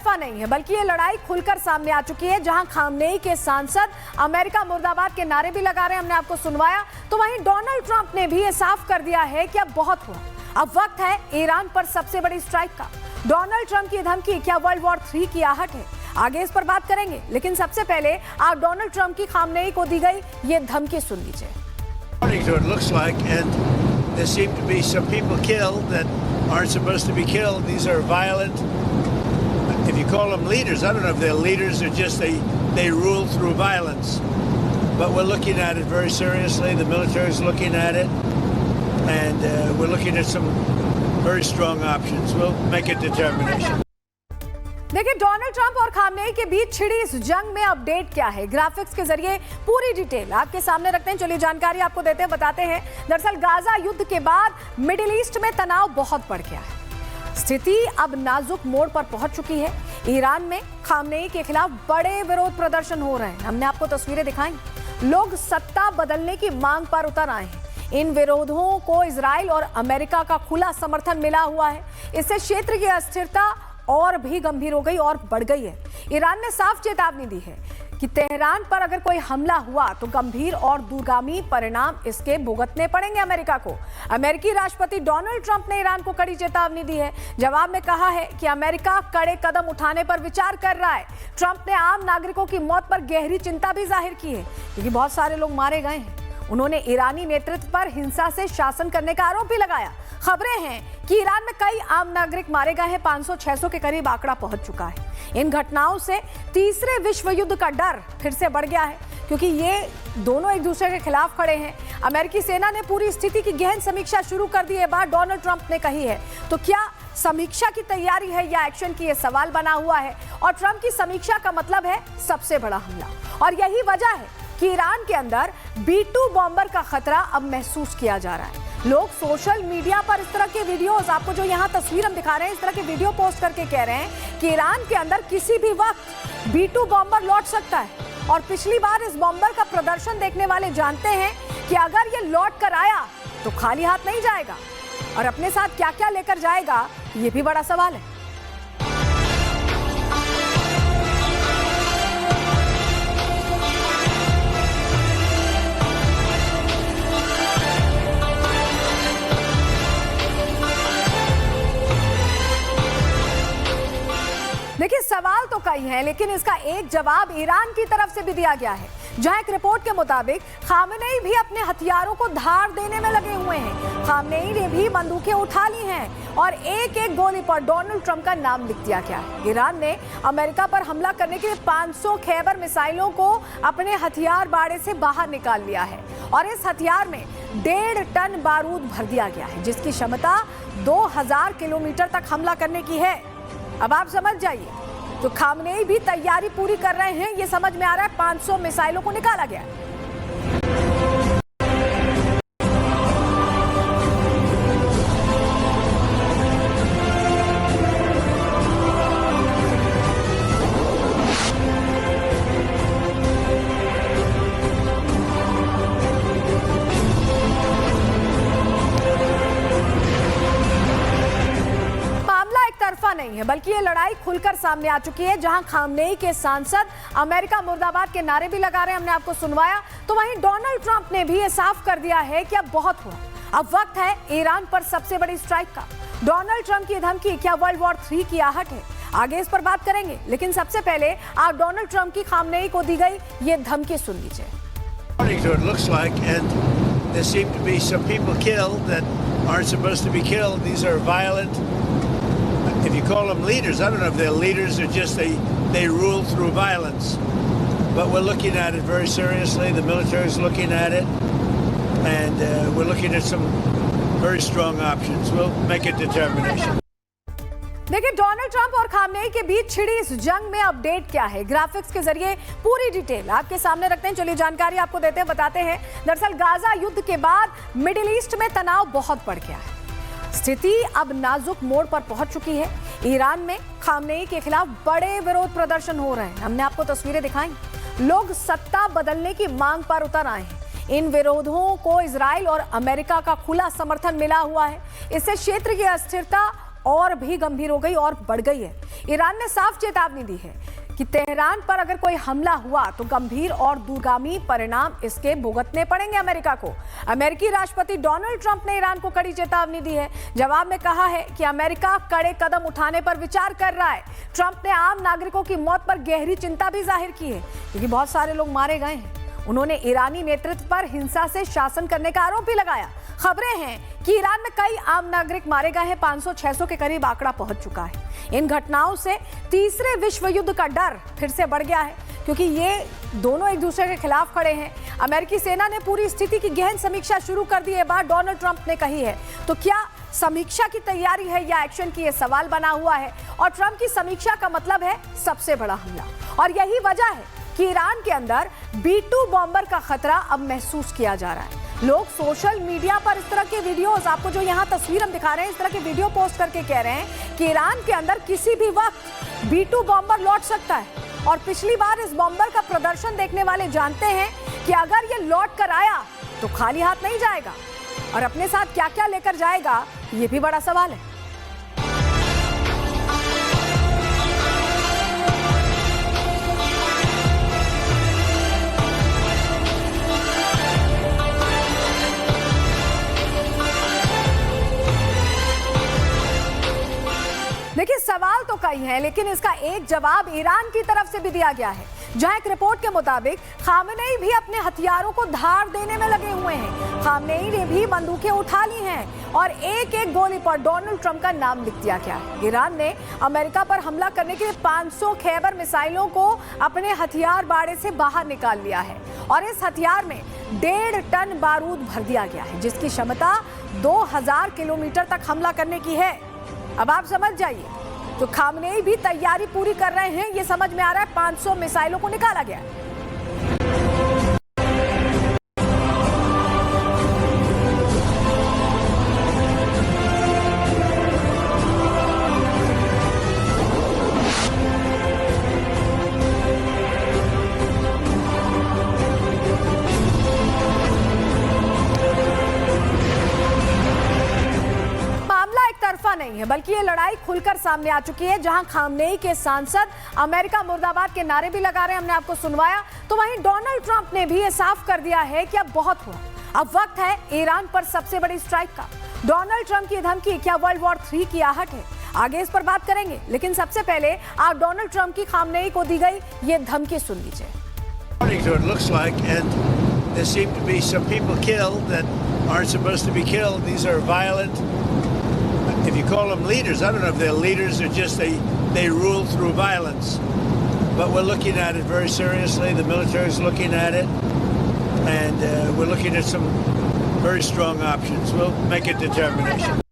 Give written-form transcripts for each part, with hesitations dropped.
तरफा नहीं है, बल्कि ये लड़ाई खुलकर सामने आ चुकी है, जहां खामनेई के सांसद अमेरिका मुर्दाबाद के नारे भी लगा रहे हैं, हमने आपको सुनवाया। तो वहीं डोनाल्ड ट्रंप ने भी ये साफ कर दिया है कि अब बहुत हुआ, अब वक्त है ईरान पर सबसे बड़ी स्ट्राइक का। डोनाल्ड ट्रंप की धमकी क्या वर्ल्ड वॉर 3 की आहट है? आगे इस पर बात करेंगे, लेकिन सबसे पहले आप डोनाल्ड ट्रंप की खामनेई को दी गई ये धमकी सुन लीजिए। There seem to be some people killed that aren't supposed to be killed. These are violent, if you call them leaders, I don't know if they're leaders or just they rule through violence. But we're looking at it very seriously. The military is looking at it, and we're looking at some very strong options. We'll make a determination. देखिए, Donald Trump और Khamenei के बीच छिड़ी इस जंग में update क्या है, graphics के जरिए पूरी डिटेल आपके सामने रखते हैं। चलिए जानकारी आपको देते हैं, बताते हैं। दरअसल गाजा युद्ध के बाद मिडिल ईस्ट में तनाव बहुत बढ़ गया है, स्थिति अब नाजुक मोड़ पर पहुंच चुकी है। ईरान में खामनेई के खिलाफ बड़े विरोध प्रदर्शन हो रहे हैं, हमने आपको तस्वीरें दिखाई। लोग सत्ता बदलने की मांग पर उतर आए हैं। इन विरोधों को इजराइल और अमेरिका का खुला समर्थन मिला हुआ है। इससे क्षेत्र की अस्थिरता और भी गंभीर हो गई और बढ़ गई है। ईरान ने साफ चेतावनी दी है कि तेहरान पर अगर कोई हमला हुआ तो गंभीर और दूरगामी परिणाम इसके भुगतने पड़ेंगे अमेरिका को। अमेरिकी राष्ट्रपति डोनाल्ड ट्रंप ने ईरान को कड़ी चेतावनी दी है। जवाब में कहा है कि अमेरिका कड़े कदम उठाने पर विचार कर रहा है। ट्रंप ने आम नागरिकों की मौत पर गहरी चिंता भी जाहिर की है, क्योंकि बहुत सारे लोग मारे गए हैं। उन्होंने ईरानी नेतृत्व पर हिंसा से शासन करने का आरोप भी लगाया। खबरें हैं कि ईरान में कई आम नागरिक मारे गए हैं, 500-600 के करीब आंकड़ा पहुंच चुका है। इन घटनाओं से तीसरे विश्व युद्ध का डर फिर से बढ़ गया है, क्योंकि ये दोनों एक दूसरे के खिलाफ खड़े हैं। अमेरिकी सेना ने पूरी स्थिति की गहन समीक्षा शुरू कर दी है, बात डोनाल्ड ट्रंप ने कही है। तो क्या समीक्षा की तैयारी है या एक्शन की, ये सवाल बना हुआ है। और ट्रंप की समीक्षा का मतलब है सबसे बड़ा हमला, और यही वजह है कि ईरान के अंदर B-2 बॉम्बर का खतरा अब महसूस किया जा रहा है। लोग सोशल मीडिया पर इस तरह के वीडियोस, आपको जो यहाँ तस्वीर हम दिखा रहे हैं, इस तरह के वीडियो पोस्ट करके कह रहे हैं कि ईरान के अंदर किसी भी वक्त B-2 बॉम्बर लौट सकता है। और पिछली बार इस बॉम्बर का प्रदर्शन देखने वाले जानते हैं कि अगर ये लौट कर आया तो खाली हाथ नहीं जाएगा, और अपने साथ क्या क्या लेकर जाएगा ये भी बड़ा सवाल है। देखिए, सवाल तो कई हैं, लेकिन इसका एक जवाब ईरान की तरफ से भी दिया गया है, जहां एक रिपोर्ट के मुताबिक खामनेई भी अपने हथियारों को धार देने में लगे हुए हैं। खामनेई ने भी बंदूकें उठा ली हैं और एक एक गोली पर डोनाल्ड ट्रंप का नाम लिख दिया गया है। ईरान ने अमेरिका पर हमला करने के लिए 500 खैबर मिसाइलों को अपने हथियार बाड़े से बाहर निकाल लिया है, और इस हथियार में 1.5 टन बारूद भर दिया गया है, जिसकी क्षमता 2000 किलोमीटर तक हमला करने की है। अब आप समझ जाइए, तो खामनेई भी तैयारी पूरी कर रहे हैं, ये समझ में आ रहा है। 500 मिसाइलों को निकाला गया है। नहीं है, बल्कि ये लड़ाई खुलकर सामने आ चुकी है, जहां खामनेई के सांसद अमेरिका मुर्दाबाद के नारे भी लगा रहे हैं, हमने आपको सुनवाया। तो वहीं डोनाल्ड ट्रंप ने भी ये साफ कर दिया है कि अब बहुत हुआ, अब वक्त है ईरान पर सबसे बड़ी स्ट्राइक का। डोनाल्ड ट्रंप की धमकी क्या वर्ल्ड वॉर 3 की आहट है? आगे इस पर बात करेंगे, लेकिन सबसे पहले आप डोनाल्ड ट्रंप की खामनेई को दी गई ये धमकी सुन लीजिए। There seem to be some people killed that aren't supposed to be killed. These are violent, if you call them leaders, I don't know if they're leaders or just they rule through violence. But we're looking at it very seriously. The military is looking at it, and we're looking at some very strong options. We'll make a determination. देखिए, Donald Trump और Khamenei के बीच छिड़ी इस जंग में update क्या है, graphics के जरिए पूरी डिटेल आपके सामने रखते हैं। चलिए जानकारी आपको देते हैं, बताते हैं। दरअसल गाजा युद्ध के बाद मिडिल ईस्ट में तनाव बहुत बढ़ गया है, स्थिति अब नाजुक मोड़ पर पहुंच चुकी है। ईरान में खामनेई के खिलाफ बड़े विरोध प्रदर्शन हो रहे हैं, हमने आपको तस्वीरें दिखाई। लोग सत्ता बदलने की मांग पर उतर आए हैं। इन विरोधों को इजराइल और अमेरिका का खुला समर्थन मिला हुआ है। इससे क्षेत्र की अस्थिरता और भी गंभीर हो गई और बढ़ गई है। ईरान ने साफ चेतावनी दी है कि तेहरान पर अगर कोई हमला हुआ तो गंभीर और दूरगामी परिणाम इसके भुगतने पड़ेंगे अमेरिका को। अमेरिकी राष्ट्रपति डोनाल्ड ट्रंप ने ईरान को कड़ी चेतावनी दी है। जवाब में कहा है कि अमेरिका कड़े कदम उठाने पर विचार कर रहा है। ट्रंप ने आम नागरिकों की मौत पर गहरी चिंता भी जाहिर की है, क्योंकि बहुत सारे लोग मारे गए हैं। उन्होंने ईरानी नेतृत्व पर हिंसा से शासन करने का आरोप भी लगाया। खबरें हैं कि ईरान में कई आम नागरिक मारे गए हैं, 500-600 के करीब आंकड़ा पहुंच चुका है। इन घटनाओं से तीसरे विश्व युद्ध का डर फिर से बढ़ गया है, क्योंकि ये दोनों एक दूसरे के खिलाफ खड़े हैं। अमेरिकी सेना ने पूरी स्थिति की गहन समीक्षा शुरू कर दी है, बात डोनाल्ड ट्रंप ने कही है। तो क्या समीक्षा की तैयारी है या एक्शन की, ये सवाल बना हुआ है। और ट्रंप की समीक्षा का मतलब है सबसे बड़ा हमला, और यही वजह है कि ईरान के अंदर B-2 बॉम्बर का खतरा अब महसूस किया जा रहा है। लोग सोशल मीडिया पर इस तरह के वीडियोस, आपको जो यहाँ तस्वीर हम दिखा रहे हैं, इस तरह के वीडियो पोस्ट करके कह रहे हैं कि ईरान के अंदर किसी भी वक्त B-2 बॉम्बर लौट सकता है। और पिछली बार इस बॉम्बर का प्रदर्शन देखने वाले जानते हैं कि अगर ये लौट कर आया तो खाली हाथ नहीं जाएगा, और अपने साथ क्या क्या लेकर जाएगा ये भी बड़ा सवाल है। देखिए, सवाल तो कई हैं, लेकिन इसका एक जवाब ईरान की तरफ से भी दिया गया है, जहां एक रिपोर्ट के मुताबिक खामेनेई भी अपने हथियारों को धार देने में लगे हुए हैं। खामेनेई ने भी बंदूकें उठा ली हैं और एक एक गोली पर डोनाल्ड ट्रंप का नाम लिख दिया गया है। ईरान ने अमेरिका पर हमला करने के लिए 500 खैबर मिसाइलों को अपने हथियार बाड़े से बाहर निकाल लिया है, और इस हथियार में 1.5 टन बारूद भर दिया गया है, जिसकी क्षमता 2000 किलोमीटर तक हमला करने की है। अब आप समझ जाइए, तो खामनेई भी तैयारी पूरी कर रहे हैं, ये समझ में आ रहा है। 500 मिसाइलों को निकाला गया है। नहीं है, बल्कि ये लड़ाई खुलकर सामने आ चुकी है, जहां खामनेई के सांसद अमेरिका मुर्दाबाद के नारे भी लगा रहे हैं, हमने आपको सुनवाया। तो वहीं डोनाल्ड ट्रंप ने भी ये साफ कर दिया है कि अब बहुत हुआ, अब वक्त है ईरान पर सबसे बड़ी स्ट्राइक का। डोनाल्ड ट्रंप की धमकी क्या वर्ल्ड वॉर 3 की आहट है? आगे इस पर बात करेंगे, लेकिन सबसे पहले आप डोनाल्ड ट्रंप की खामनेई को दी गई ये धमकी सुन लीजिए। There seem to be some people killed that aren't supposed to be killed. These are violent. If you call them leaders, I don't know if they're leaders or just they rule through violence. But we're looking at it very seriously. The military is looking at it, and we're looking at some very strong options. We'll make a determination.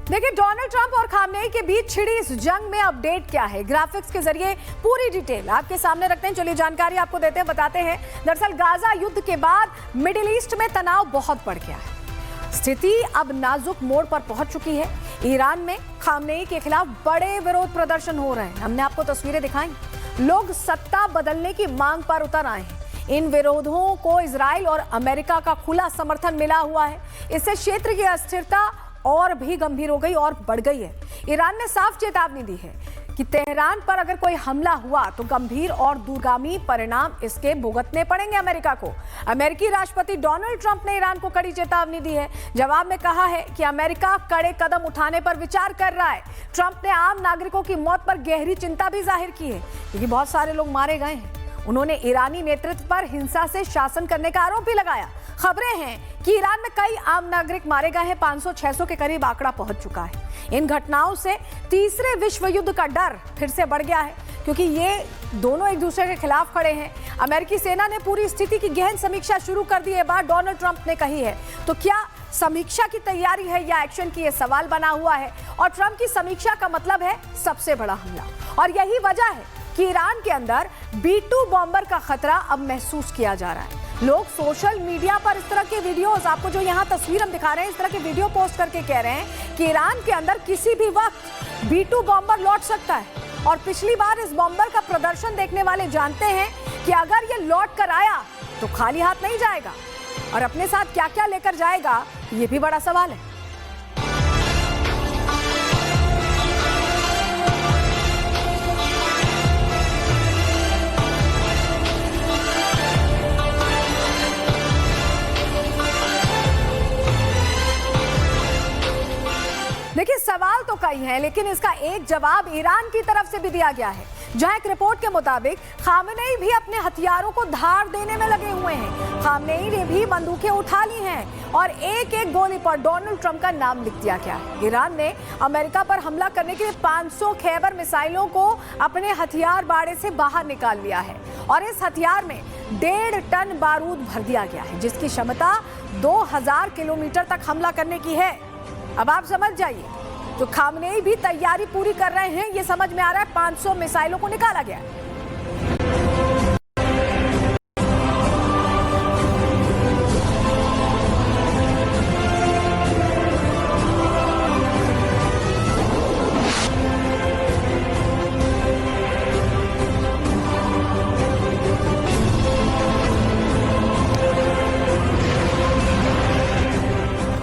देखिए, Donald Trump और Khamenei के बीच छिड़ी इस जंग में update क्या है, graphics के जरिए पूरी डिटेल आपके सामने रखते हैं। चलिए जानकारी आपको देते हैं, बताते हैं। दरअसल गाजा युद्ध के बाद मिडिल ईस्ट में तनाव बहुत बढ़ गया है। स्थिति अब नाजुक मोड़ पर पहुंच चुकी है। ईरान में खामनेई के खिलाफ बड़े विरोध प्रदर्शन हो रहे हैं, हमने आपको तस्वीरें दिखाई। लोग सत्ता बदलने की मांग पर उतर आए हैं। इन विरोधों को इजराइल और अमेरिका का खुला समर्थन मिला हुआ है। इससे क्षेत्र की अस्थिरता और भी गंभीर हो गई और बढ़ गई है। ईरान ने साफ चेतावनी दी है कि तेहरान पर अगर कोई हमला हुआ तो गंभीर और दूरगामी परिणाम इसके भुगतने पड़ेंगे अमेरिका को। अमेरिकी राष्ट्रपति डोनाल्ड ट्रंप ने ईरान को कड़ी चेतावनी दी है। जवाब में कहा है कि अमेरिका कड़े कदम उठाने पर विचार कर रहा है। ट्रंप ने आम नागरिकों की मौत पर गहरी चिंता भी जाहिर की है, क्योंकि बहुत सारे लोग मारे गए हैं। उन्होंने ईरानी नेतृत्व पर हिंसा से शासन करने का आरोप भी लगाया। खबरें हैं कि ईरान में कई आम नागरिक मारे गए हैं, 500-600 के करीब आंकड़ा पहुंच चुका है। इन घटनाओं से तीसरे विश्व युद्ध का डर फिर से बढ़ गया है, क्योंकि ये दोनों एक दूसरे के खिलाफ खड़े हैं। अमेरिकी सेना ने पूरी स्थिति की गहन समीक्षा शुरू कर दी है, बात डोनाल्ड ट्रंप ने कही है। तो क्या समीक्षा की तैयारी है या एक्शन की, ये सवाल बना हुआ है। और ट्रंप की समीक्षा का मतलब है सबसे बड़ा हमला, और यही वजह है कि ईरान के अंदर B-2 बॉम्बर का खतरा अब महसूस किया जा रहा है। लोग सोशल मीडिया पर इस तरह के वीडियोस, आपको जो यहाँ तस्वीर हम दिखा रहे हैं, इस तरह के वीडियो पोस्ट करके कह रहे हैं कि ईरान के अंदर किसी भी वक्त B-2 बॉम्बर लौट सकता है। और पिछली बार इस बॉम्बर का प्रदर्शन देखने वाले जानते हैं कि अगर ये लौट कर आया तो खाली हाथ नहीं जाएगा, और अपने साथ क्या क्या लेकर जाएगा ये भी बड़ा सवाल है। आई हैं, लेकिन इसका एक जवाब ईरान की तरफ से भी दिया गया है, जहां एक रिपोर्ट के मुताबिक खामेनेई भी अपने हथियारों को धार देने में लगे हुए हैं। खामेनेई ने भी बंदूकें उठा ली हैं और एक एक गोली पर डोनाल्ड ट्रंप का नाम लिख दिया गया है। ईरान ने अमेरिका पर हमला करने के लिए 500 खैबर मिसाइलों को अपने हथियार बाड़े से बाहर निकाल लिया है और इस हथियार में 1.5 टन बारूद भर दिया गया है, जिसकी क्षमता 2000 किलोमीटर तक हमला करने की है। अब आप समझ जाइए, तो खामेनेई भी तैयारी पूरी कर रहे हैं, ये समझ में आ रहा है। 500 मिसाइलों को निकाला गया है।